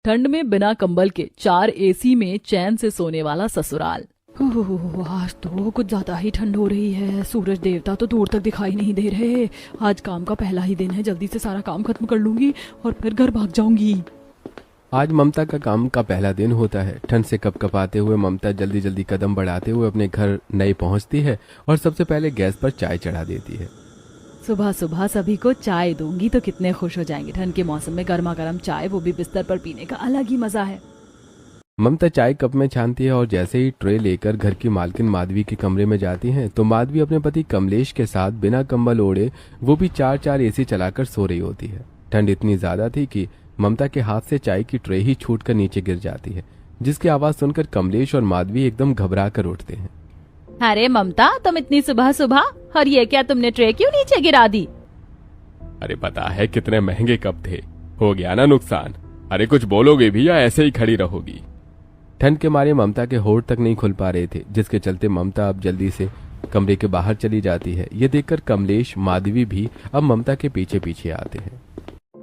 ठंड में बिना कंबल के 4 एसी में चैन से सोने वाला ससुराल। आज तो कुछ ज्यादा ही ठंड हो रही है। सूरज देवता तो दूर तक दिखाई नहीं दे रहे। आज काम का पहला ही दिन है, जल्दी से सारा काम खत्म कर लूंगी और फिर घर भाग जाऊंगी। आज ममता का काम का पहला दिन होता है। ठंड से कपकपाते हुए ममता जल्दी जल्दी कदम बढ़ाते हुए अपने घर नई पहुंचती है और सबसे पहले गैस पर चाय चढ़ा देती है। सुबह सुबह सभी को चाय दूंगी तो कितने खुश हो जाएंगे। ठंड के मौसम में गर्मा गर्म चाय, वो भी बिस्तर पर पीने का अलग ही मजा है। ममता चाय कप में छानती है और जैसे ही ट्रे लेकर घर की मालकिन माधवी के कमरे में जाती हैं तो माधवी अपने पति कमलेश के साथ बिना कंबल ओढ़े, वो भी 4 एसी चलाकर सो रही होती है। ठंड इतनी ज्यादा थी कि ममता के हाथ से चाय की ट्रे ही छूटकर नीचे गिर जाती है, जिसकी आवाज सुनकर कमलेश और माधवी एकदम घबरा कर उठते हैं। अरे ममता, तुम इतनी सुबह सुबह, और ये क्या, तुमने ट्रे क्यों नीचे गिरा दी? अरे पता है कितने महंगे कप थे, हो गया ना नुकसान। अरे कुछ बोलोगे भी या ऐसे ही खड़ी रहोगी? ठंड के मारे ममता के होंठ तक नहीं खुल पा रहे थे, जिसके चलते ममता अब जल्दी से कमरे के बाहर चली जाती है। ये देखकर कमलेश माधवी भी अब ममता के पीछे पीछे आते हैं।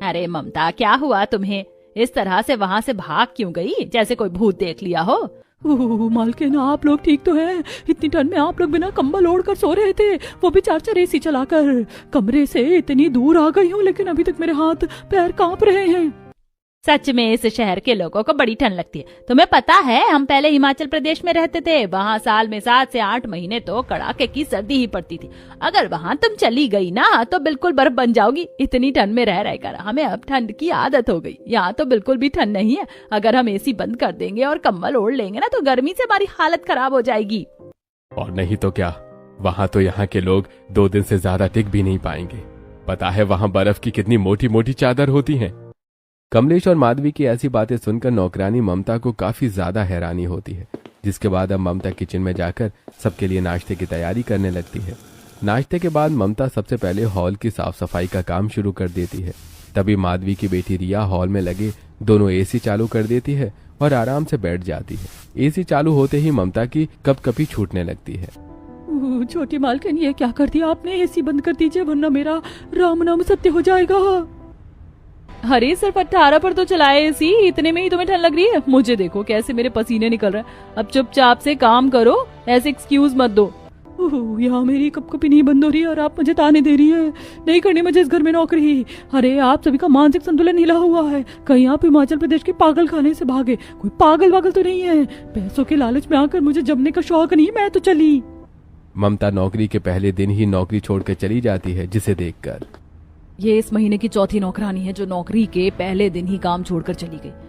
अरे ममता, क्या हुआ तुम्हें? इस तरह से वहाँ से भाग क्यों गई, जैसे कोई भूत देख लिया हो? मालकिन, आप लोग ठीक तो हैं? इतनी ठंड में आप लोग बिना कंबल ओढ़ कर सो रहे थे, वो भी 4 एसी चलाकर। कमरे से इतनी दूर आ गई हूँ, लेकिन अभी तक मेरे हाथ पैर कांप रहे हैं। सच में इस शहर के लोगों को बड़ी ठंड लगती है। तुम्हें पता है, हम पहले हिमाचल प्रदेश में रहते थे। वहाँ साल में 7 से 8 महीने तो कड़ाके की सर्दी ही पड़ती थी। अगर वहाँ तुम चली गई ना तो बिल्कुल बर्फ बन जाओगी। इतनी ठंड में रह रहकर हमें अब ठंड की आदत हो गई। यहाँ तो बिल्कुल भी ठंड नहीं है। अगर हम एसी बंद कर देंगे और कंबल ओढ़ लेंगे ना तो गर्मी से हमारी हालत खराब हो जाएगी। और नहीं तो क्या, वहाँ तो यहाँ के लोग 2 दिन से ज्यादा टिक भी नहीं पाएंगे। पता है वहाँ बर्फ की कितनी मोटी मोटी चादर होती है। कमलेश और माधवी की ऐसी बातें सुनकर नौकरानी ममता को काफी ज्यादा हैरानी होती है, जिसके बाद अब ममता किचन में जाकर सबके लिए नाश्ते की तैयारी करने लगती है। नाश्ते के बाद ममता सबसे पहले हॉल की साफ सफाई का काम शुरू कर देती है। तभी माधवी की बेटी रिया हॉल में लगे दोनों एसी चालू कर देती है और आराम से बैठ जाती है। एसी चालू होते ही ममता की कपकपी छूटने लगती है। छोटी मालकिन, ये क्या कर दिया आपने? एसी बंद कर दीजिए वरना मेरा राम नाम सत्य हो जाएगा। अरे सिर्फ 18 पर तो चलाए एसी, इतने में ही तुम्हें ठंड लग रही है? मुझे देखो कैसे मेरे पसीने निकल रहे हैं। अब चुपचाप से काम करो, ऐसे एक्सक्यूज मत दो। यहाँ मेरी कपकपी नहीं बंद हो रही है और आप मुझे ताने दे रही है। नहीं करनी मुझे इस घर में नौकरी। अरे आप सभी का मानसिक संतुलन हिला हुआ है। कहीं आप हिमाचल प्रदेश के पागल खाने से भागे? कोई पागल वागल तो नहीं है? पैसों के लालच में आकर मुझे जमने का शौक नहीं, मैं तो चली। ममता नौकरी के पहले दिन ही नौकरी छोड़कर चली जाती है, जिसे देखकर ये इस महीने की चौथी नौकरानी है जो नौकरी के पहले दिन ही काम छोड़कर चली गई।